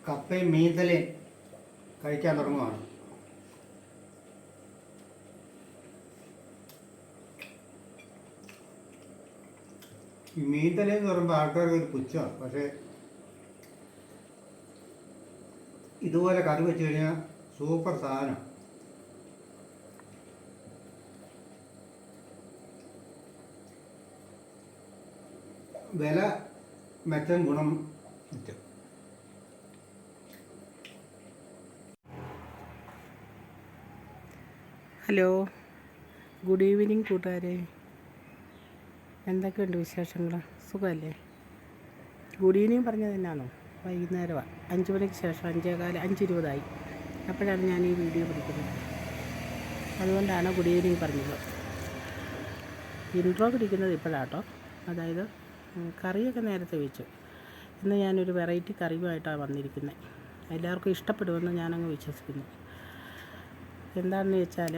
കപ്പയും മീൻതലയും കഴിക്കാൻ തുടങ്ങുകയാണ്. ഈ മീൻതലയെന്ന് പറയുമ്പോൾ ആൾക്കാർക്ക് ഒരു പുച്ഛമാണ്. പക്ഷേ ഇതുപോലെ കറി വെച്ച് കഴിഞ്ഞാൽ സൂപ്പർ സാധനം. വില മെച്ചം, ഗുണം മെച്ചം. ഹലോ, ഗുഡ് ഈവനിങ് കൂട്ടുകാരെ. എന്തൊക്കെയുണ്ട് വിശേഷങ്ങൾ? സുഖമല്ലേ? ഗുഡ് ഈവനിങ് പറഞ്ഞത് തന്നെയാണോ? വൈകുന്നേരമാണ്, 5 മണിക്ക് ശേഷം, 5:20 അപ്പോഴാണ് ഞാൻ ഈ വീഡിയോ പിടിക്കുന്നത്. അതുകൊണ്ടാണ് ഗുഡ് ഈവനിങ് പറഞ്ഞത്. ഇൻട്രോ പിടിക്കുന്നത് ഇപ്പോഴാട്ടോ. അതായത് കറിയൊക്കെ നേരത്തെ വെച്ചു. ഇന്ന് ഞാനൊരു വെറൈറ്റി കറിയുമായിട്ടാണ് വന്നിരിക്കുന്നത്. എല്ലാവർക്കും ഇഷ്ടപ്പെടുമെന്ന് ഞാനങ്ങ് വിശ്വസിക്കുന്നു. എന്താണെന്ന് വെച്ചാൽ,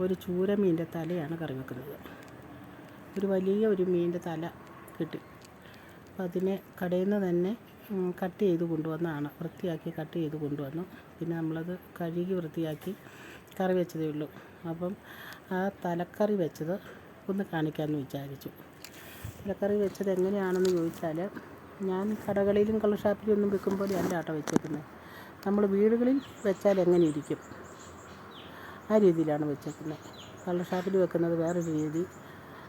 ഒരു ചൂര മീൻ്റെ തലയാണ് കറി വെക്കുന്നത്. ഒരു വലിയ മീൻ്റെ തല കിട്ടി. അപ്പോൾ അതിനെ കടയിൽ നിന്ന് തന്നെ കട്ട് ചെയ്ത് കൊണ്ടുവന്നതാണ്. വൃത്തിയാക്കി കട്ട് ചെയ്ത് കൊണ്ടുവന്നു. പിന്നെ നമ്മളത് കഴുകി വൃത്തിയാക്കി കറി വെച്ചതേ ഉള്ളൂ. അപ്പം ആ തലക്കറി വെച്ചത് ഒന്ന് കാണിക്കാമെന്ന് വിചാരിച്ചു. തലക്കറി വെച്ചത് എങ്ങനെയാണെന്ന് ചോദിച്ചാൽ, ഞാൻ കടകളിലും കള്ളുഷാപ്പിലും ഒന്നും വെക്കുമ്പോൾ അല്ല ആട്ടോ വെച്ചേക്കുന്നത്. നമ്മൾ വീടുകളിൽ വെച്ചാൽ എങ്ങനെ ഇരിക്കും ആ രീതിയിലാണ് വെച്ചേക്കുന്നത്. കള്ളുഷാപ്പിൽ വെക്കുന്നത് വേറൊരു രീതി.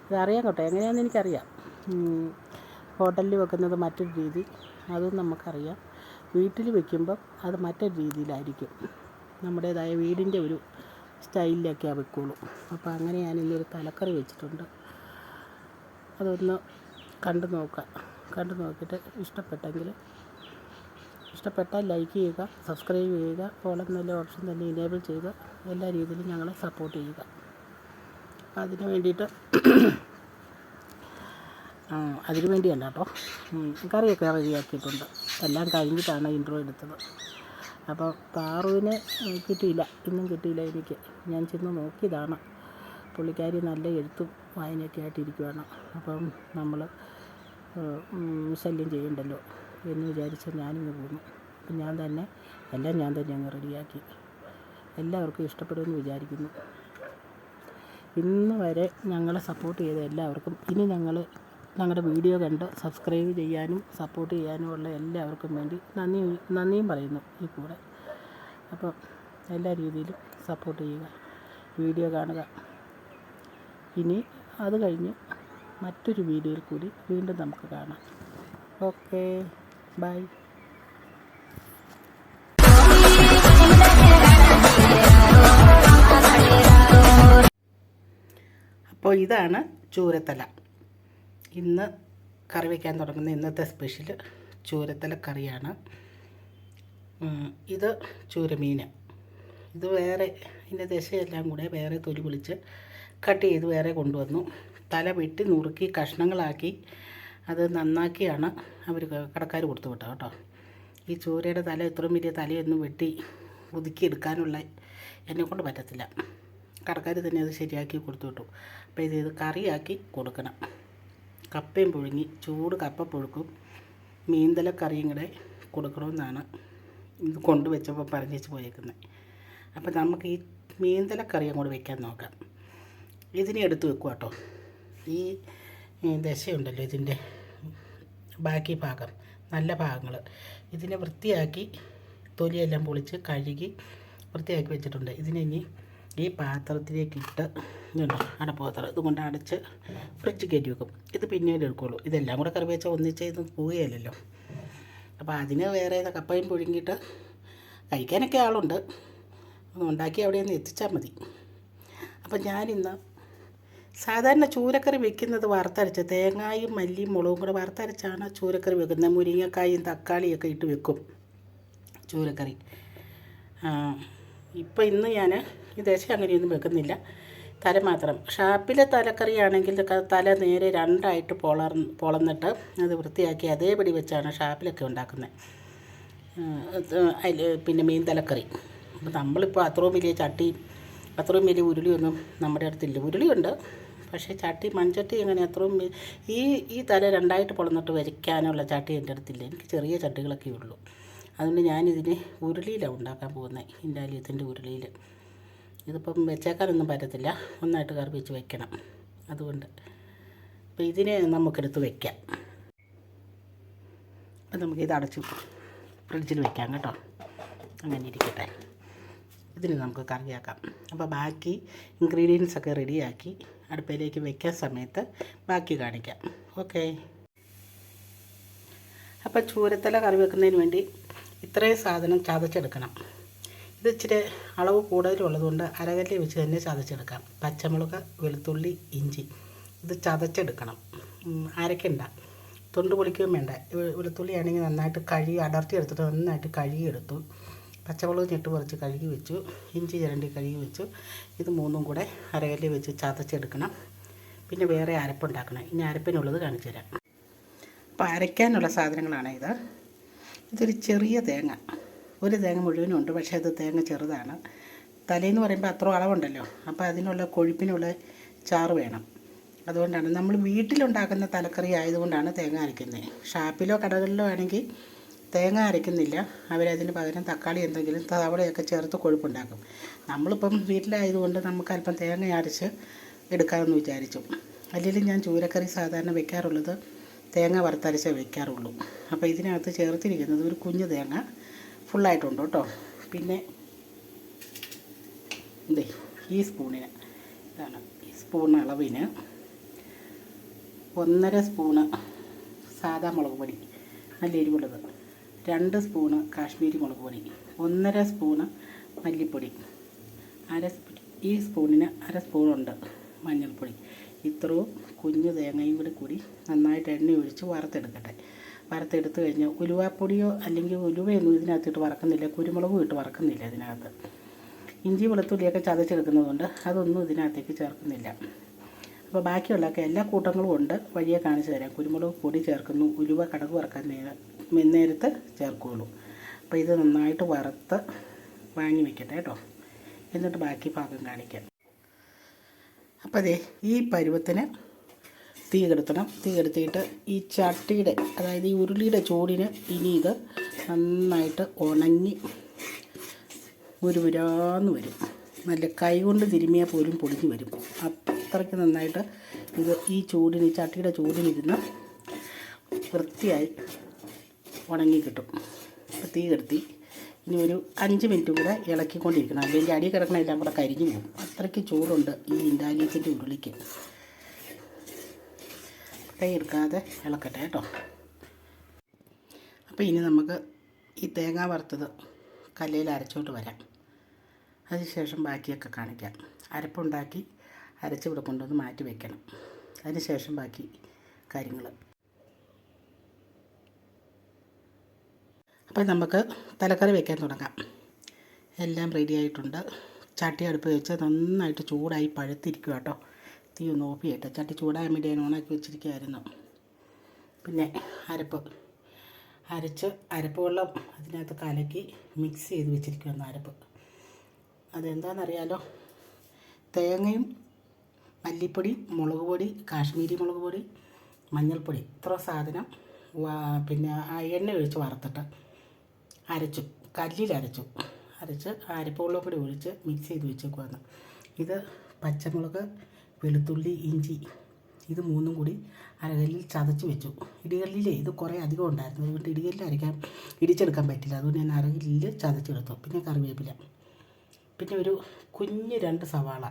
അതറിയാം കേട്ടോ, എങ്ങനെയാണെന്ന് എനിക്കറിയാം. ഹോട്ടലിൽ വെക്കുന്നത് മറ്റൊരു രീതി, അതും നമുക്കറിയാം. വീട്ടിൽ വെക്കുമ്പം അത് മറ്റൊരു രീതിയിലായിരിക്കും. നമ്മുടേതായ വീടിൻ്റെ ഒരു സ്റ്റൈലിലൊക്കെ വെക്കുള്ളൂ. അപ്പോൾ അങ്ങനെ ഞാനിന്നൊരു തലക്കറി വെച്ചിട്ടുണ്ട്. അതൊന്ന് കണ്ടു നോക്കിയിട്ട് ഇഷ്ടപ്പെട്ടാൽ ലൈക്ക് ചെയ്യുക, സബ്സ്ക്രൈബ് ചെയ്യുക, ഓൾ എന്നുള്ള ഓപ്ഷൻ തന്നെ ഇനേബിൾ ചെയ്ത് എല്ലാ രീതിയിലും ഞങ്ങളെ സപ്പോർട്ട് ചെയ്യുക. അതിന് വേണ്ടിയല്ല കേട്ടോ. കറിയൊക്കെ റെഡിയാക്കിയിട്ടുണ്ട്. എല്ലാം കഴിഞ്ഞിട്ടാണ് ഇൻട്രോ എടുത്തത്. അപ്പോൾ പാറുവിനെ കിട്ടിയില്ല, ഇന്നും കിട്ടിയില്ല എനിക്ക്. ഞാൻ ചെന്ന് നോക്കിയതാണ്. പുള്ളിക്കാരി നല്ല എഴുത്തും വായനയൊക്കെ ആയിട്ടിരിക്കുകയാണ്. അപ്പം നമ്മൾ ശല്യം ചെയ്യണ്ടല്ലോ എന്ന് വിചാരിച്ച് ഞാനിങ്ങ് പോന്നു. അപ്പം ഞാൻ തന്നെ അങ്ങ് റെഡിയാക്കി. എല്ലാവർക്കും ഇഷ്ടപ്പെടുമെന്ന് വിചാരിക്കുന്നു. ഇന്ന് വരെ ഞങ്ങളെ സപ്പോർട്ട് ചെയ്ത എല്ലാവർക്കും, ഇനി ഞങ്ങളുടെ വീഡിയോ കണ്ട് സബ്സ്ക്രൈബ് ചെയ്യാനും സപ്പോർട്ട് ചെയ്യാനും ഉള്ള എല്ലാവർക്കും വേണ്ടി നന്ദിയും പറയുന്നു ഈ കൂടെ. അപ്പോൾ എല്ലാ രീതിയിലും സപ്പോർട്ട് ചെയ്യുക, വീഡിയോ കാണുക. ഇനി അത് കഴിഞ്ഞ് മറ്റൊരു വീഡിയോയിൽ കൂടി വീണ്ടും നമുക്ക് കാണാം. Okay, bye. അപ്പോൾ ഇതാണ് ചൂരത്തല. ഇന്ന് കറി വയ്ക്കാൻ തുടങ്ങുന്ന ഇന്നത്തെ സ്പെഷ്യൽ ചൂരത്തല കറിയാണ്. ഇത് ചൂരമീൻ. ഇത് വേറെ, ഇതിൻ്റെ ദശയെല്ലാം കൂടെ വേറെ തൊലി പൊളിച്ച് കട്ട് ചെയ്ത് വേറെ കൊണ്ടുവന്നു. തല വെട്ടി നുറുക്കി കഷ്ണങ്ങളാക്കി അത് നന്നാക്കിയാണ് അവർ കടക്കാർ കൊടുത്തു വിട്ടത് കേട്ടോ. ഈ ചൂരയുടെ തല, ഇത്രയും വലിയ തലയൊന്നും വെട്ടി ഒതുക്കിയെടുക്കാനുള്ള എന്നെക്കൊണ്ട് പറ്റത്തില്ല. കടക്കാർ തന്നെ അത് ശരിയാക്കി കൊടുത്തു വിട്ടു. അപ്പോൾ ഇത് കറിയാക്കി കൊടുക്കണം. കപ്പയും പുഴുങ്ങി, ചൂട് കപ്പ പുഴുക്കും മീൻതല കറിയും കൂടെ കൊടുക്കണമെന്നാണ് ഇത് കൊണ്ടുവച്ചപ്പോൾ പറഞ്ഞേച്ച് പോയേക്കുന്നത്. അപ്പോൾ നമുക്ക് ഈ മീൻതല കറി അങ്ങോട്ട് വയ്ക്കാൻ നോക്കാം. ഇതിനെ എടുത്ത് വെക്കുക കേട്ടോ. ഈ ദശയുണ്ടല്ലോ, ഇതിൻ്റെ ബാക്കി ഭാഗം, നല്ല ഭാഗങ്ങൾ, ഇതിനെ വൃത്തിയാക്കി തൊലിയെല്ലാം പൊളിച്ച് കഴുകി വൃത്തിയാക്കി വെച്ചിട്ടുണ്ട്. ഇതിനെ ഇനി ഈ പാത്രത്തിലേക്ക് ഇട്ട് അടപ്പാത്രം ഇതുകൊണ്ട് അടച്ച് ഫ്രിഡ്ജ് കയറ്റി വെക്കും. ഇത് പിന്നീട് എടുക്കുള്ളൂ. ഇതെല്ലാം കൂടെ കറി വെച്ചാൽ ഒന്നിച്ച് ഇത് പോവുകയല്ലോ. അപ്പോൾ അതിന് വേറെ കപ്പയും പുഴുങ്ങിയിട്ട് കഴിക്കാനൊക്കെ ആളുണ്ട്, ഉണ്ടാക്കി അവിടെ നിന്ന് എത്തിച്ചാൽ മതി. അപ്പം ഞാനിന്ന് സാധാരണ ചൂരക്കറി വെക്കുന്നത് വറുത്തരച്ച്, തേങ്ങായും മല്ലിയും മുളകും കൂടെ വറുത്തരച്ചാണ് ചൂരക്കറി വെക്കുന്നത്. മുരിങ്ങക്കായും തക്കാളിയൊക്കെ ഇട്ട് വെക്കും ചൂരക്കറി. ഇന്ന് ഞാൻ ഈ ദേശം അങ്ങനെയൊന്നും വെക്കുന്നില്ല, തല മാത്രം. ഷാപ്പിലെ തലക്കറിയാണെങ്കിൽ തല നേരെ രണ്ടായിട്ട് പൊളന്നിട്ട് അത് വൃത്തിയാക്കി അതേപടി വെച്ചാണ് ഷാപ്പിലൊക്കെ ഉണ്ടാക്കുന്നത്. പിന്നെ മീൻ തലക്കറി. അപ്പോൾ നമ്മളിപ്പോൾ അത്രയും വലിയ ചട്ടി, അത്രയും വലിയ ഉരുളിയൊന്നും നമ്മുടെ അടുത്തില്ല. ഉരുളിയുണ്ട്, പക്ഷേ ചട്ടി, മൺചട്ടി എങ്ങനെ അത്രയും ഈ തല രണ്ടായിട്ട് പൊളന്നിട്ട് വരയ്ക്കാനുള്ള ചട്ടി എൻ്റെ അടുത്തില്ല. എനിക്ക് ചെറിയ ചട്ടികളൊക്കെ ഉള്ളൂ. അതുകൊണ്ട് ഞാനിതിന് ഉരുളിയിലാണ് ഉണ്ടാക്കാൻ പോകുന്നത്. ഇൻഡാലിയത്തിൻ്റെ ഉരുളിയിൽ. ഇതിപ്പം വെച്ചേക്കാനൊന്നും പറ്റത്തില്ല, ഒന്നായിട്ട് കറി വെച്ച് വെക്കണം. അതുകൊണ്ട് അപ്പോൾ ഇതിനെ നമുക്കെടുത്ത് വയ്ക്കാം. അപ്പം നമുക്കിത് അടച്ച് ഫ്രിഡ്ജിൽ വെക്കാം കേട്ടോ. അങ്ങനെ ഇരിക്കട്ടെ. ഇതിന് നമുക്ക് കറിയാക്കാം. അപ്പോൾ ബാക്കി ഇൻഗ്രീഡിയൻസൊക്കെ റെഡിയാക്കി അടുപ്പിലേക്ക് വെക്കാൻ സമയത്ത് ബാക്കി കാണിക്കാം. ഓക്കെ. അപ്പോൾ ചൂരത്തല കറി വെക്കുന്നതിന് വേണ്ടി ഇത്രയും സാധനം ചതച്ചെടുക്കണം. ഇത് ഇച്ചിരി അളവ് കൂടുതലുള്ളതുകൊണ്ട് അരകല്ലിൽ വെച്ച് തന്നെ ചതച്ചെടുക്കാം. പച്ചമുളക്, വെളുത്തുള്ളി, ഇഞ്ചി ഇത് ചതച്ചെടുക്കണം. അരക്കണ്ട, തൊണ്ട് പൊളിക്കുകയും വേണ്ട. വെളുത്തുള്ളി ആണെങ്കിൽ നന്നായിട്ട് കഴുകി അടർത്തി എടുത്തിട്ട് നന്നായിട്ട് കഴുകിയെടുത്തു. പച്ചമുളക് ഞെട്ട് പറിച്ച് കഴുകി വെച്ചു. ഇഞ്ചി ചിരണ്ടി കഴുകി വെച്ചു. ഇത് മൂന്നും കൂടെ അരകല്ലിൽ വെച്ച് ചതച്ചെടുക്കണം. പിന്നെ വേറെ അരപ്പുണ്ടാക്കണം. ഇനി അരപ്പിനുള്ളത് കാണിച്ചു തരാം. അപ്പോൾ അരയ്ക്കാനുള്ള സാധനങ്ങളാണ് ഇത്. ഇതൊരു ചെറിയ തേങ്ങ, ഒരു തേങ്ങ മുഴുവനും ഉണ്ട്, പക്ഷേ അത് തേങ്ങ ചെറുതാണ്. തലേന്ന് പറയുമ്പോൾ അത്ര അളവുണ്ടല്ലോ, അപ്പോൾ അതിനുള്ള കൊഴുപ്പിനുള്ള ചാറ് വേണം. അതുകൊണ്ടാണ് നമ്മൾ വീട്ടിലുണ്ടാക്കുന്ന തലക്കറി ആയതുകൊണ്ടാണ് തേങ്ങ അരയ്ക്കുന്നത്. ഷാപ്പിലോ കടകളിലോ ആണെങ്കിൽ തേങ്ങ അരയ്ക്കുന്നില്ല. അവരതിന് പകരം തക്കാളി എന്തെങ്കിലും തവളയൊക്കെ ചേർത്ത് കൊഴുപ്പുണ്ടാക്കും. നമ്മളിപ്പം വീട്ടിലായതുകൊണ്ട് നമുക്ക് അല്പം തേങ്ങ അരച്ച് എടുക്കാമെന്ന് വിചാരിച്ചു. അല്ലെങ്കിൽ ഞാൻ ചൂരക്കറി സാധാരണ വെക്കാറുള്ളത് തേങ്ങ വറുത്തരച്ചേ വെക്കാറുള്ളൂ. അപ്പോൾ ഇതിനകത്ത് ചേർത്തിരിക്കുന്നത് ഒരു കുഞ്ഞു തേങ്ങ ഫുള്ളായിട്ടുണ്ട് കേട്ടോ. പിന്നെ ഇതേ ഈ സ്പൂണിന്, ഇതാണ് ഈ സ്പൂൺ അളവിന് 1.5 സ്പൂണ് സാദാ മുളക് പൊടി, നല്ല എരിവുള്ളത്, 2 സ്പൂണ് കാശ്മീരി മുളക് പൊടി, 1.5 സ്പൂണ് മല്ലിപ്പൊടി, ഈ സ്പൂണിന് 1/2 സ്പൂണുണ്ട് മഞ്ഞൾപ്പൊടി. ഇത്രയും കുഞ്ഞു തേങ്ങയും കൂടി നന്നായിട്ട് എണ്ണ ഒഴിച്ച് വറുത്തെടുക്കട്ടെ. വറുത്തെടുത്ത് കഴിഞ്ഞ് ഉലുവാപ്പൊടിയോ അല്ലെങ്കിൽ ഉലുവയൊന്നും ഇതിനകത്തിട്ട് വറക്കുന്നില്ല, കുരുമുളകും ഇട്ട് വറക്കുന്നില്ല ഇതിനകത്ത്. ഇഞ്ചി വെളുത്തുള്ളിയൊക്കെ ചതച്ചെടുക്കുന്നതുകൊണ്ട് അതൊന്നും ഇതിനകത്തേക്ക് ചേർക്കുന്നില്ല. അപ്പോൾ ബാക്കിയുള്ളതൊക്കെ എല്ലാ കൂട്ടങ്ങളും ഉണ്ട്, വഴിയെ കാണിച്ചു തരാം. കുരുമുളക് പൊടി ചേർക്കുന്നു, ഉലുവ കടുക് വറക്കാൻ നേരത്ത് ചേർക്കുകയുള്ളൂ. അപ്പോൾ ഇത് നന്നായിട്ട് വറുത്ത് വാങ്ങി വെക്കട്ടെ കേട്ടോ. എന്നിട്ട് ബാക്കി ഭാഗം കാണിക്കാം. അപ്പോൾ അതേ ഈ പരുവത്തിന് തീ കെടുത്തണം. തീ കെടുത്തിയിട്ട് ഈ ചട്ടിയുടെ, അതായത് ഈ ഉരുളിയുടെ ചൂടിന് ഇനി ഇത് നന്നായിട്ട് ഉണങ്ങി മുരുമുരാന്ന് വരും. നല്ല കൈ കൊണ്ട് തിരുമ്മിയാൽ പോലും പൊടിഞ്ഞ് വരും. അത്രയ്ക്ക് നന്നായിട്ട് ഇത് ഈ ചൂടിന്, ഈ ചട്ടിയുടെ ചൂടിനിരുന്ന് വൃത്തിയായി ഉണങ്ങി കിട്ടും. അപ്പോൾ തീ കെടുത്തി ഇനി ഒരു 5 മിനിറ്റ് കൂടെ ഇളക്കിക്കൊണ്ടിരിക്കണം. അല്ലെങ്കിൽ അടി കിടക്കണ എല്ലാം കൂടെ കരിഞ്ഞു പോകും. അത്രയ്ക്ക് ചൂടുണ്ട് ഈ ഇൻഡാലിയത്തിൻ്റെ ഉരുളിക്ക്. കൈ എടുക്കാതെ ഇളക്കട്ടെ കേട്ടോ. അപ്പോൾ ഇനി നമുക്ക് ഈ തേങ്ങ വറുത്തത് കല്ലിൽ അരച്ചോട്ട് വരാം. അതിനുശേഷം ബാക്കിയൊക്കെ കാണിക്കാം. അരപ്പുണ്ടാക്കി അരച്ച് ഇവിടെ കൊണ്ടുവന്ന് മാറ്റി വയ്ക്കണം. അതിനുശേഷം ബാക്കി കാര്യങ്ങൾ. അപ്പോൾ നമുക്ക് തലക്കറി വയ്ക്കാൻ തുടങ്ങാം. എല്ലാം റെഡി ആയിട്ടുണ്ട്. ചട്ടി അടുപ്പ് വെച്ച് നന്നായിട്ട് ചൂടായി പഴുത്തിരിക്കുക കേട്ടോ. തീ ഒന്ന് ഓഫ് ചെയ്യട്ടെ. ചട്ടി ചൂടാൻ വേണ്ടി ഞാൻ ഓണാക്കി വെച്ചിരിക്കുകയായിരുന്നു. പിന്നെ അരപ്പ് വെള്ളം അതിനകത്ത് കലക്കി മിക്സ് ചെയ്ത് വെച്ചിരിക്കുകയാണ് അരപ്പ്. അതെന്താണെന്നറിയാലോ, തേങ്ങയും മല്ലിപ്പൊടി, മുളക് പൊടി, കാശ്മീരി മുളക് പൊടി, മഞ്ഞൾപ്പൊടി, ഇത്ര സാധനം പിന്നെ എണ്ണ ഒഴിച്ച് വറുത്തിട്ട് അരച്ചു, കല്ലിലരച്ചു. അരച്ച് അരപ്പ് വെള്ളം കൂടി ഒഴിച്ച് മിക്സ് ചെയ്ത് വെച്ചേക്കുവാണ്. ഇത് പച്ചമുളക്, വെളുത്തുള്ളി, ഇഞ്ചി ഇത് മൂന്നും കൂടി അരകല്ലിൽ ചതച്ച് വെച്ചു. ഇടികല്ലിൽ ഇത് കുറേ അധികം ഉണ്ടായിരുന്നു, അതുകൊണ്ട് ഇടികല്ലിൽ ഇടിച്ചെടുക്കാൻ പറ്റില്ല. അതുകൊണ്ട് ഞാൻ അരകല്ലിൽ ചതച്ചെടുത്തു. പിന്നെ കറിവേപ്പില, പിന്നെ ഒരു കുഞ്ഞ് 2 സവാള,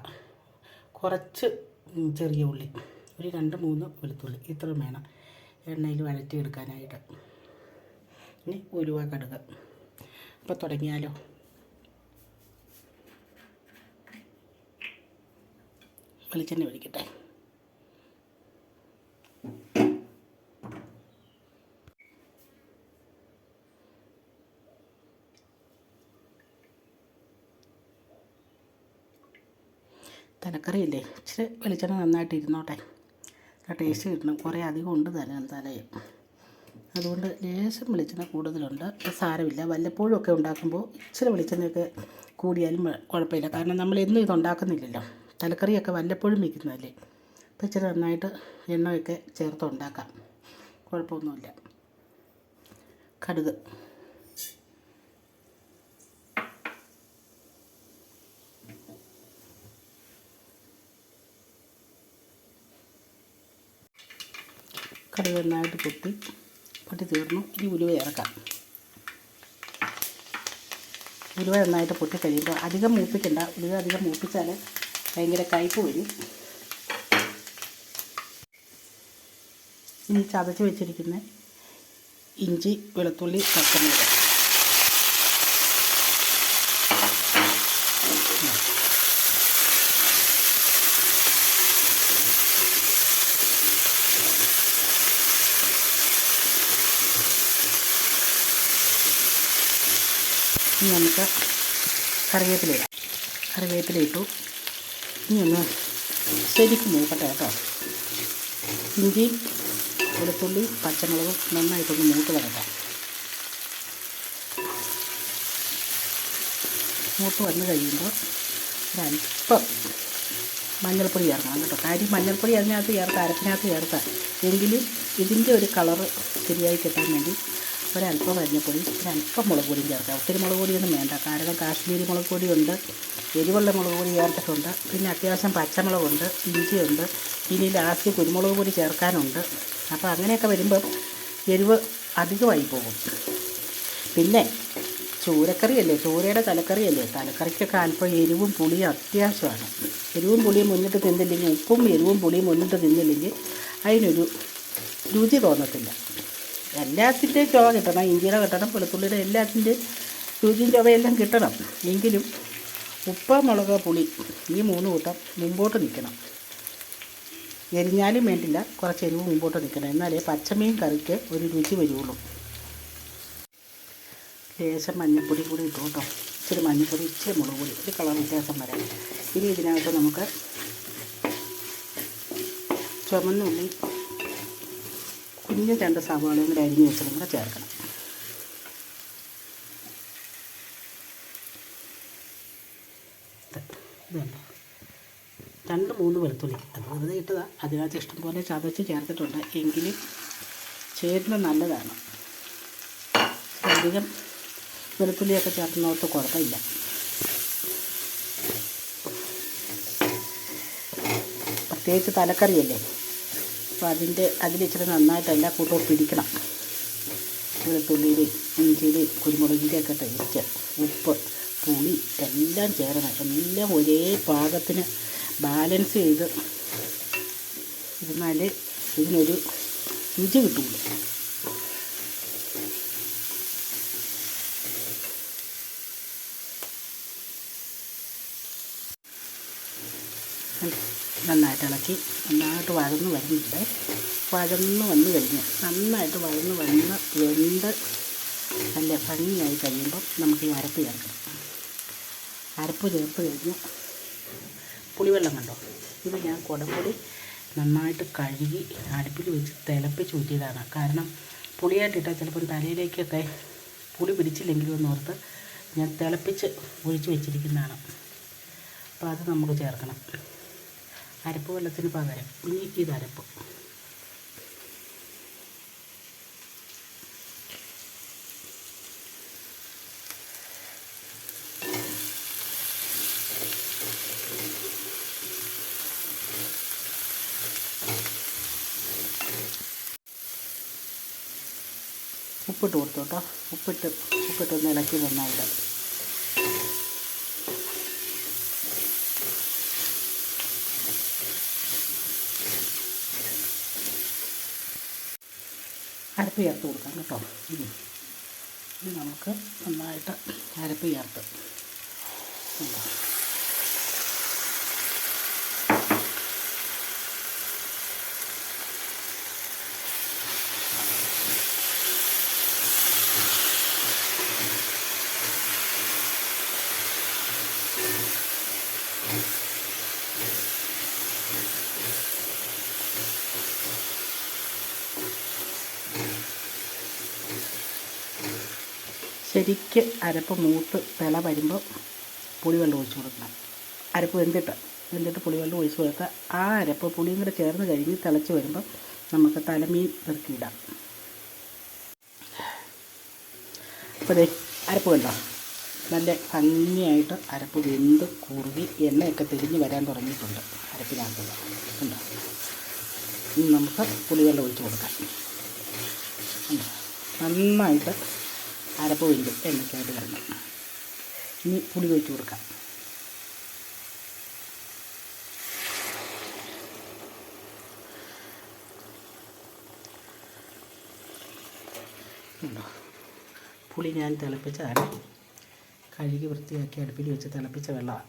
കുറച്ച് ചെറിയ ഉള്ളി, ഒരു 2-3 വെളുത്തുള്ളി, ഇത്രയും വേണം എണ്ണയിൽ വഴറ്റിയെടുക്കാനായിട്ട്. ഇനി ഉലുവ കടുക്. അപ്പോൾ തുടങ്ങിയാലോ. വെളിച്ചെണ്ണ ഒഴിക്കട്ടെ. തലക്കറിയില്ലേ, ഇച്ചിരി വെളിച്ചെണ്ണ നന്നായിട്ട് ഇരുന്നോട്ടെ, ടേസ്റ്റ് കിട്ടണം. കുറേ അധികം ഉണ്ട് തലയും, അതുകൊണ്ട് ലേശം വെളിച്ചെണ്ണ കൂടുതലുണ്ട്. സാരമില്ല, വല്ലപ്പോഴും ഒക്കെ ഉണ്ടാക്കുമ്പോൾ ഇച്ചിരി വെളിച്ചെണ്ണയൊക്കെ കൂടിയാലും കുഴപ്പമില്ല. കാരണം നമ്മൾ എന്നും ഇതുണ്ടാക്കുന്നില്ലല്ലോ, തലക്കറിയൊക്കെ വല്ലപ്പോഴും വയ്ക്കുന്നതല്ലേ. അപ്പോൾ ഇച്ചിരി നന്നായിട്ട് എണ്ണയൊക്കെ ചേർത്ത് ഉണ്ടാക്കാം, കുഴപ്പമൊന്നുമില്ല. കടുക് കടുക് നന്നായിട്ട് പൊട്ടി തീർന്നു. ഇനി ഉലുവ ചേർക്കാം. ഉലുവ നന്നായിട്ട് പൊട്ടി കഴിയുമ്പോൾ അധികം മൂപ്പിക്കണ്ട. ഉലുവ അധികം മൂപ്പിച്ചാൽ ഭയങ്കര കയ്പ്പ് വരും. ഇനി ചതച്ച് വെച്ചിരിക്കുന്ന ഇഞ്ചി, വെളുത്തുള്ളി, പച്ചമുളക് ഇനി നമുക്ക് കറിവേപ്പില ഇടാം. കറിവേപ്പില ഇട്ടു. ഇനി ഒന്ന് ശരിക്കും മൂക്കട്ടെ കേട്ടോ. ഇഞ്ചി, വെളുത്തുള്ളി, പച്ചമുളകും നന്നായിട്ടൊന്ന് മൂത്ത് വരട്ടാം. മൂത്ത് വന്ന് കഴിയുമ്പോൾ ഒരല്പം മഞ്ഞൾപ്പൊടി ചേർക്കണം കേട്ടോ. കാര്യം മഞ്ഞൾപ്പൊടി അതിനകത്ത് ചേർക്കാം, അരപ്പിനകത്ത് ചേർക്കാം. എങ്കിലും ഇതിൻ്റെ ഒരു കളറ് ശരിയായി കിട്ടാൻ വേണ്ടി ഒരല്പം മഞ്ഞൾപ്പൊടി, ഒരല്പം മുളക് പൊടിയും ചേർക്കാം. ഒത്തിരി മുളക് പൊടിയൊന്നും വേണ്ട. കാരണം കാശ്മീരി മുളക് പൊടിയുണ്ട്, എരിവുള്ള മുളക് പൊടി ചേർത്തിട്ടുണ്ട്, പിന്നെ അത്യാവശ്യം പച്ചമുളകുണ്ട്, ഇഞ്ചിയുണ്ട്, ഇനി ലാസ്റ്റ് കുരുമുളക് പൊടി ചേർക്കാനുണ്ട്. അപ്പോൾ അങ്ങനെയൊക്കെ വരുമ്പം എരിവ് അധികമായി പോകും. പിന്നെ ചൂരക്കറിയല്ലേ, ചൂരയുടെ തലക്കറിയല്ലേ, തലക്കറിക്കൊക്കെ അല്പം എരിവും പുളിയും അത്യാവശ്യമാണ്. എരിവും പുളിയും മുന്നിട്ട് തിന്നില്ലെങ്കിൽ, ഉപ്പും എരിവും പുളിയും മുന്നിട്ട് തിന്നില്ലെങ്കിൽ അതിനൊരു രുചി തോന്നത്തില്ല. എല്ലാത്തിൻ്റെയും ചുവ കിട്ടണം. ഇഞ്ചിയുടെ കിട്ടണം, വെളുത്തുള്ളിയുടെ എല്ലാത്തിൻ്റെയും രുചിയും ചുവയെല്ലാം കിട്ടണം. എങ്കിലും ഉപ്പ്, മുളക്, പുളി ഈ 3 കൂട്ടം മുമ്പോട്ട് നിൽക്കണം. എരിഞ്ഞാലും വേണ്ടില്ല, കുറച്ച് എരിവ് മുമ്പോട്ട് നിൽക്കണം. എന്നാലേ പച്ചമീൻ കറിക്ക് ഒരു രുചി വരുള്ളൂ. ലേശം മഞ്ഞൾപ്പൊടി കൂടി ഇട്ടു കേട്ടോ. ഇച്ചിരി മഞ്ഞൾപ്പൊടി, ഇച്ചിരി മുളക് പൊടി, ഒരു കളർ വ്യത്യാസം വരാം. ഇനി ഇതിനകത്ത് നമുക്ക് ചുമന്നുള്ളി, കുഞ്ഞ് 2 സവാളയും കൂടെ അരിഞ്ഞ് വെച്ചതും കൂടെ ചേർക്കണം. ഇതുണ്ടോ, 2-3 വെളുത്തുള്ളി, അത് വെറുതെ ഇട്ടതാണ്. അതിനകത്ത് ഇഷ്ടംപോലെ ചതച്ച് ചേർത്തിട്ടുണ്ട്. എങ്കിലും ചേരുന്നത് നല്ലതാണ്. അധികം വെളുത്തുള്ളിയൊക്കെ ചേർക്കുന്നോർത്ത് കുഴപ്പമില്ല. പ്രത്യേകിച്ച് തലക്കറിയല്ലേ, അപ്പോൾ അതിലിച്ചിരി നന്നായിട്ട് എല്ലാ കൂട്ടവും പിടിക്കണം. വെളുത്തുള്ളിയുടെയും ഇഞ്ചിയുടെയും കുരുമുളകിൻ്റെയൊക്കെ ടേസ്റ്റ്, ഉപ്പ്, പുളി എല്ലാം ചേരണം. എല്ലാം ഒരേ പാകത്തിന് ബാലൻസ് ചെയ്ത് ഇരുന്നാൽ ഇതിനൊരു രുചി കിട്ടുള്ളൂ. നന്നായിട്ട് ഇളക്കി നന്നായിട്ട് വഴന്ന് വരുന്നുണ്ട്. വഴന്ന് വന്ന് കഴിഞ്ഞ് നന്നായിട്ട് വഴന്ന് വെന്ത് നല്ല ഭംഗിയായി കഴിയുമ്പം നമുക്ക് ഈ അരപ്പ് ചേർക്കണം. അരപ്പ് ചേർത്ത് കഴിഞ്ഞ് പുളിവെള്ളം കണ്ടോ, ഇത് ഞാൻ കുടംപുളി നന്നായിട്ട് കഴുകി അടുപ്പിൽ വെച്ച് തിളപ്പിച്ച് ഊറ്റിയതാണ്. കാരണം പുളിയായിട്ടിട്ടാൽ ചിലപ്പോൾ തലയിലേക്കൊക്കെ പുളി പിടിച്ചില്ലെങ്കിലും എന്നോർത്ത് ഞാൻ തിളപ്പിച്ച് ഒഴിച്ച് വെച്ചിരിക്കുന്നതാണ്. അപ്പോൾ അത് നമുക്ക് ചേർക്കണം. അരപ്പ് വെള്ളത്തിന് പകരം ഇനി ഇതരപ്പ്. ഉപ്പിട്ട് കൊടുത്തു കേട്ടോ. ഉപ്പിട്ടൊന്ന് ഇളക്കി നന്നായിട്ട്. അരപ്പ് ചേർത്ത് കൊടുക്കാം കേട്ടോ. ഇനി നമുക്ക് നന്നായിട്ട് അരപ്പ് ചേർത്ത് ശരിക്ക് അരപ്പ് മൂത്ത് തിള വരുമ്പോൾ പുളിവെള്ളം ഒഴിച്ച് കൊടുക്കണം. അരപ്പ് വെന്തിട്ട് പുളിവെള്ളം ഒഴിച്ച് കൊടുക്കുക. ആ അരപ്പ് പുളിയും കൂടെ ചേർന്ന് കഴിഞ്ഞ് തിളച്ച് വരുമ്പോൾ നമുക്ക് തലമീൻ പെറുക്കിയിടാം. അപ്പോൾ ദേ അരപ്പ് കണ്ടോ, നല്ല ഭംഗിയായിട്ട് അരപ്പ് വെന്ത് കുറുകി എണ്ണയൊക്കെ തിരിഞ്ഞ് വരാൻ തുടങ്ങിയിട്ടുണ്ട്. അരപ്പിനകത്തുള്ള കണ്ടോ. ഇനി നമുക്ക് പുളിവെള്ളം ഒഴിച്ച് കൊടുക്കാം. നന്നായിട്ട് അരപ്പ് വെന്തും എണ്ണയ്ക്കായിട്ട് വരണം. ഇനി പുളി ഒഴിച്ച് കൊടുക്കാം. പുളി ഞാൻ തിളപ്പിച്ചതാണ്, കഴുകി വൃത്തിയാക്കി അടുപ്പിൽ വെച്ച് തിളപ്പിച്ച വെള്ളമാണ്.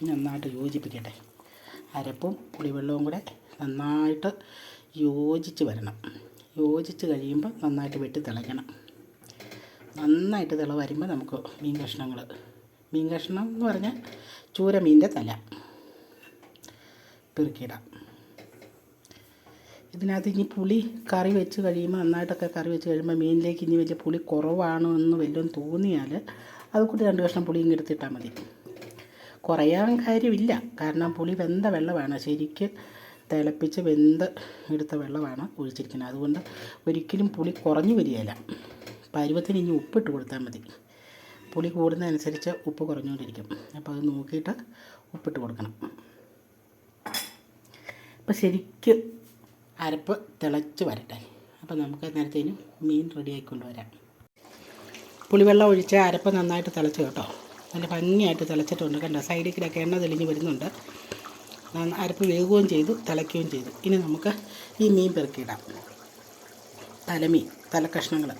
നന്നായിട്ട് യോജിപ്പിക്കട്ടെ. അരപ്പും പുളിവെള്ളവും കൂടെ നന്നായിട്ട് യോജിച്ച് വരണം. യോജിച്ച് കഴിയുമ്പോൾ നന്നായിട്ട് വെട്ടി തിളയ്ക്കണം. നന്നായിട്ട് തിള വരുമ്പോൾ നമുക്ക് മീൻ കഷ്ണം എന്ന് പറഞ്ഞാൽ ചൂര മീനിൻ്റെ തല പെറുക്കിയിടാം. ഇതിനകത്ത് ഇനി പുളി കറി വെച്ച് കഴിയുമ്പോൾ നന്നായിട്ടൊക്കെ കറി വെച്ച് കഴിയുമ്പോൾ മീനിലേക്ക് ഇനി വലിയ പുളി കുറവാണോ എന്ന് വല്ലതും തോന്നിയാൽ അത് കൂടി 2 കഷ്ണം പുളിയും എടുത്തിട്ടാൽ മതി. കുറയാൻ കാര്യമില്ല, കാരണം പുളി വെന്ത വെള്ളമാണ്, ശരിക്ക് തിളപ്പിച്ച് വെന്ത് എടുത്ത വെള്ളമാണ് ഒഴിച്ചിരിക്കുന്നത്. അതുകൊണ്ട് ഒരിക്കലും പുളി കുറഞ്ഞു വരികയില്ല. പരുവത്തിന് ഇനി ഉപ്പിട്ട് കൊടുത്താൽ മതി. പുളി കൂടുന്നതനുസരിച്ച് ഉപ്പ് കുറഞ്ഞുകൊണ്ടിരിക്കും. അപ്പോൾ അത് നോക്കിയിട്ട് ഉപ്പിട്ട് കൊടുക്കണം. അപ്പോൾ ശരിക്ക് അരപ്പ് തിളച്ച് വരട്ടെ. അപ്പോൾ നമുക്ക് നേരത്തേനും മീൻ റെഡിയാക്കിക്കൊണ്ട് വരാം. പുളിവെള്ളം ഒഴിച്ച് അരപ്പ് നന്നായിട്ട് തിളച്ച് കേട്ടോ, നല്ല ഭംഗിയായിട്ട് തിളച്ചിട്ടുണ്ട്. കണ്ടോ, സൈഡിൽ കൂടെയൊക്കെ എണ്ണ തെളിഞ്ഞ് വരുന്നുണ്ട്. അരപ്പ് വേകുകയും ചെയ്തു, തിളയ്ക്കുകയും ചെയ്തു. ഇനി നമുക്ക് ഈ മീൻ പെറുക്കിയിടാം. തലക്കഷ്ണങ്ങൾ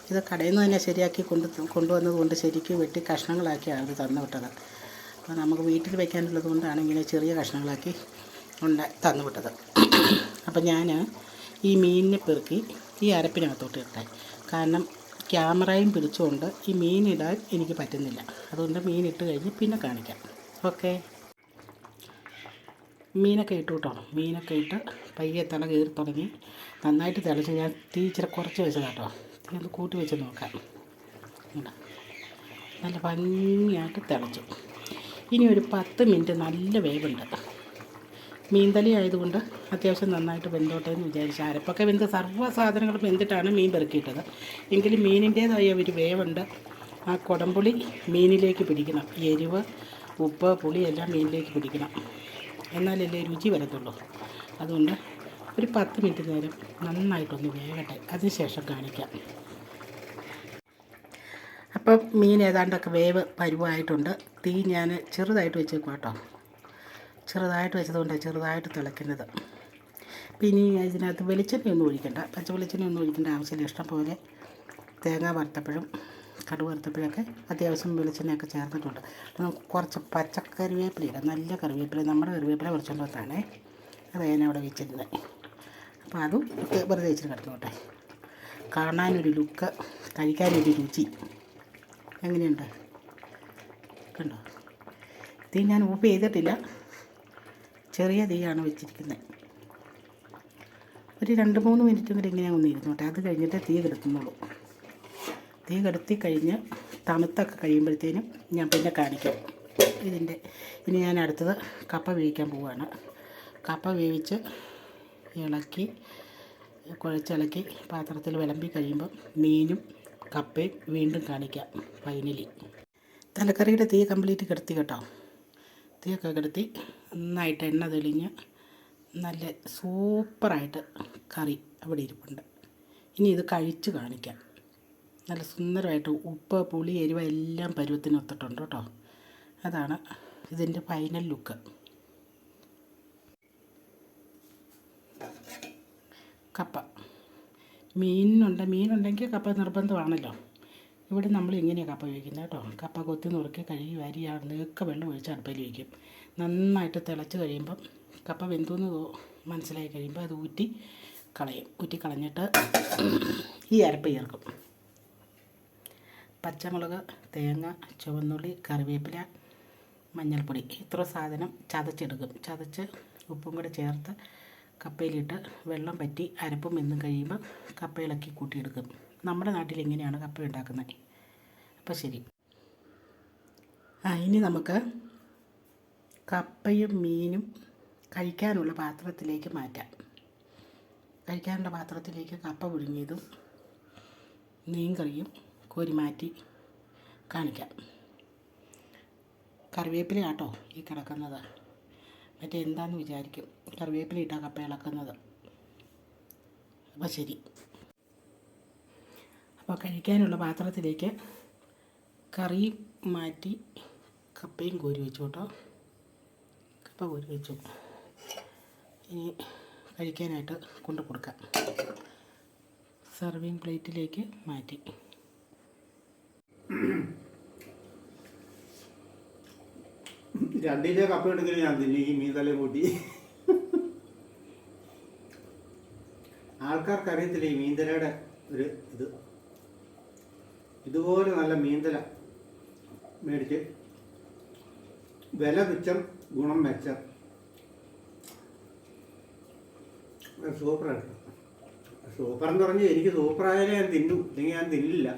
ഇത് കടയിൽ നിന്ന് തന്നെ ശരിയാക്കി കൊണ്ടുവന്നത് കൊണ്ട് ശരിക്കും വെട്ടി കഷ്ണങ്ങളാക്കിയാണ് ഇത് തന്നു വിട്ടത്. അപ്പോൾ നമുക്ക് വീട്ടിൽ വയ്ക്കാനുള്ളത് കൊണ്ടാണ് ഇങ്ങനെ ചെറിയ കഷ്ണങ്ങളാക്കി തന്നു വിട്ടത്. അപ്പം ഞാൻ ഈ മീനിനെ പെറുക്കി ഈ അരപ്പിനകത്തോട്ട് ഇട്ടെ, കാരണം ക്യാമറയും പിടിച്ചുകൊണ്ട് ഈ മീനിടാൻ എനിക്ക് പറ്റുന്നില്ല. അതുകൊണ്ട് മീനിട്ട് കഴിഞ്ഞ് പിന്നെ കാണിക്കാം. ഓക്കെ, മീനൊക്കെ ഇട്ടു കേട്ടോ. മീനൊക്കെ ഇട്ട് പയ്യെ തല കയറി തുടങ്ങി. നന്നായിട്ട് തിളച്ച് ഞാൻ തീ ഇച്ചിരി കുറച്ച് വെച്ചതാണ് കേട്ടോ. തീ ഒന്ന് കൂട്ടി വെച്ച് നോക്കാം. നല്ല ഭംഗിയായിട്ട് തിളച്ചു. ഇനി ഒരു 10 മിനിറ്റ് നല്ല വേവുണ്ട്. മീൻതലി ആയതുകൊണ്ട് അത്യാവശ്യം നന്നായിട്ട് വെന്തോട്ടെ എന്ന് വിചാരിച്ചു. അരപ്പൊക്കെ വെന്ത് സർവ്വ സാധനങ്ങളും വെന്തിട്ടാണ് മീൻ പെറുക്കിയിട്ടത്. എങ്കിലും മീനിൻ്റേതായ ഒരു വേവുണ്ട്. ആ കുടംപുളി മീനിലേക്ക് പിടിക്കണം. എരിവ്, ഉപ്പ്, പുളി എല്ലാം മീനിലേക്ക് പിടിക്കണം. എന്നാലല്ലേ രുചി വരത്തുള്ളൂ. അതുകൊണ്ട് ഒരു 10 മിനിറ്റ് നേരം നന്നായിട്ടൊന്ന് വേകട്ടെ, അതിനുശേഷം കാണിക്കാം. അപ്പം മീൻ ഏതാണ്ടൊക്കെ വേവ് പരുവായിട്ടുണ്ട്. തീ ഞാൻ ചെറുതായിട്ട് വെച്ചേക്കും കേട്ടോ. ചെറുതായിട്ട് വെച്ചതുകൊണ്ട് ചെറുതായിട്ട് തിളയ്ക്കുന്നത്. പിന്നെ ഇതിനകത്ത് വെളിച്ചെണ്ണയൊന്നും ഒഴിക്കണ്ട, പച്ച വെളിച്ചെണ്ണയൊന്നും ഒഴിക്കേണ്ട ആവശ്യമില്ല. ഇഷ്ടം പോലെ തേങ്ങ വറുത്തപ്പോഴും കടുക് വറുത്തപ്പോഴൊക്കെ അത്യാവശ്യം വെളിച്ചെണ്ണയൊക്കെ ചേർത്തിട്ടുണ്ട്. കുറച്ച് പച്ചക്കറിവേപ്പില ഇടാം, നല്ല കറിവേപ്പില. നമ്മുടെ കറിവേപ്പില കുറച്ചുകൊണ്ട് വന്നാണേ, അത് ഞാൻ അവിടെ വെച്ചിരുന്നത്. അപ്പോൾ അതും വെറുതെ വെച്ചിട്ട് കിടന്നോട്ടെ. കാണാനൊരു ലുക്ക്, കഴിക്കാനൊരു രുചി. എങ്ങനെയുണ്ട് കണ്ടോ? തീ ഞാൻ ഓഫ് ചെയ്തിട്ടില്ല, ചെറിയ തീയാണ് വെച്ചിരിക്കുന്നത്. ഒരു 2-3 മിനിറ്റും കൂടി ഇങ്ങനെ ഒന്ന് ഇരുന്നോട്ടെ. അത് കഴിഞ്ഞിട്ട് തീ കെടുത്തുന്നുള്ളൂ. തീ കെടുത്തി കഴിഞ്ഞ് തണുത്തൊക്കെ കഴിയുമ്പോഴത്തേനും ഞാൻ പിന്നെ കാണിക്കാം ഇനി ഞാൻ അടുത്തത് കപ്പ വേവിക്കാൻ പോവുകയാണ്. കപ്പ വേവിച്ച് ഇളക്കി കുഴച്ചിളക്കി പാത്രത്തിൽ വിളമ്പി കഴിയുമ്പം മീനും കപ്പയും വീണ്ടും കാണിക്കാം. ഫൈനലി തലക്കറിയുടെ തീ കംപ്ലീറ്റ് കെടുത്തി കേട്ടോ. തീയൊക്കെ കെടുത്തി നന്നായിട്ട് എണ്ണ തെളിഞ്ഞ് നല്ല സൂപ്പറായിട്ട് കറി അവിടെ ഇരിപ്പുണ്ട്. ഇനി ഇത് കഴിച്ച് കാണിക്കാം. നല്ല സുന്ദരമായിട്ട് ഉപ്പ്, പുളി, എരിവ എല്ലാം പരുവത്തിന് ഒത്തിട്ടുണ്ട് കേട്ടോ. അതാണ് ഇതിൻ്റെ ഫൈനൽ ലുക്ക്. കപ്പ മീനുണ്ടെങ്കിൽ കപ്പ നിർബന്ധമാണല്ലോ. ഇവിടെ നമ്മൾ ഇങ്ങനെയാണ് കപ്പ വേവിക്കുന്നത് കേട്ടോ. കപ്പ കൊത്തി നുറുക്കി കഴുകി വാരി നേക്കെ വെള്ളം ഒഴിച്ച് അടുപ്പിൽ വയ്ക്കും. നന്നായിട്ട് തിളച്ച് കഴിയുമ്പം കപ്പ വെന്തെന്ന് മനസ്സിലായി കഴിയുമ്പോൾ അത് ഊറ്റി കളഞ്ഞിട്ട് ഈ അരപ്പ് ചേർക്കും. പച്ചമുളക്, തേങ്ങ, ചുവന്നുള്ളി, കറിവേപ്പില, മഞ്ഞൾപ്പൊടി, ഇത്ര സാധനം ചതച്ചെടുക്കും. ചതച്ച് ഉപ്പും കൂടെ ചേർത്ത് കപ്പയിലിട്ട് വെള്ളം പറ്റി അരപ്പും വെന്തും കഴിയുമ്പോൾ കപ്പ ഇളക്കി കൂട്ടിയെടുക്കും. നമ്മുടെ നാട്ടിൽ ഇങ്ങനെയാണ് കപ്പ ഉണ്ടാക്കുന്നത്. അപ്പോൾ ശരി, ഇനി നമുക്ക് കപ്പയും മീനും കഴിക്കാനുള്ള പാത്രത്തിലേക്ക് മാറ്റാം. കഴിക്കാനുള്ള പാത്രത്തിലേക്ക് കപ്പ പുഴുങ്ങിയതും മീൻ കറിയും കോരി മാറ്റി കാണിക്കാം. കറിവേപ്പില കേട്ടോ ഈ കിടക്കുന്നത്. മറ്റേ എന്താണെന്ന് വിചാരിക്കും, കറിവേപ്പില ഇട്ടാൽ കപ്പ ഇളക്കുന്നത്. അപ്പോൾ ശരി. അപ്പോൾ കഴിക്കാനുള്ള പാത്രത്തിലേക്ക് കറിയും മാറ്റി കപ്പയും കോരി വെച്ചു കേട്ടോ. കപ്പ കോരി വെച്ചു. ഇനി കഴിക്കാനായിട്ട് കൊണ്ടു കൊടുക്കാം. സർവിങ് പ്ലേറ്റിലേക്ക് മാറ്റി. രണ്ടിലെ കപ്പ എടുക്കൽ ഞാൻ തിന്നു ഈ മീൻതല കൂട്ടി. ആൾക്കാർക്ക് അറിയത്തില്ല ഈ മീൻതലയുടെ ഒരു ഇത്. ഇതുപോലെ നല്ല മീൻതല മേടിച്ച് വില തുച്ഛം ഗുണം മെച്ചം. സൂപ്പറായിട്ട്. സൂപ്പർ എന്ന് പറഞ്ഞാൽ എനിക്ക് സൂപ്പറായാലേ ഞാൻ തിന്നു, ഇല്ലെങ്കിൽ ഞാൻ തിന്നില്ല.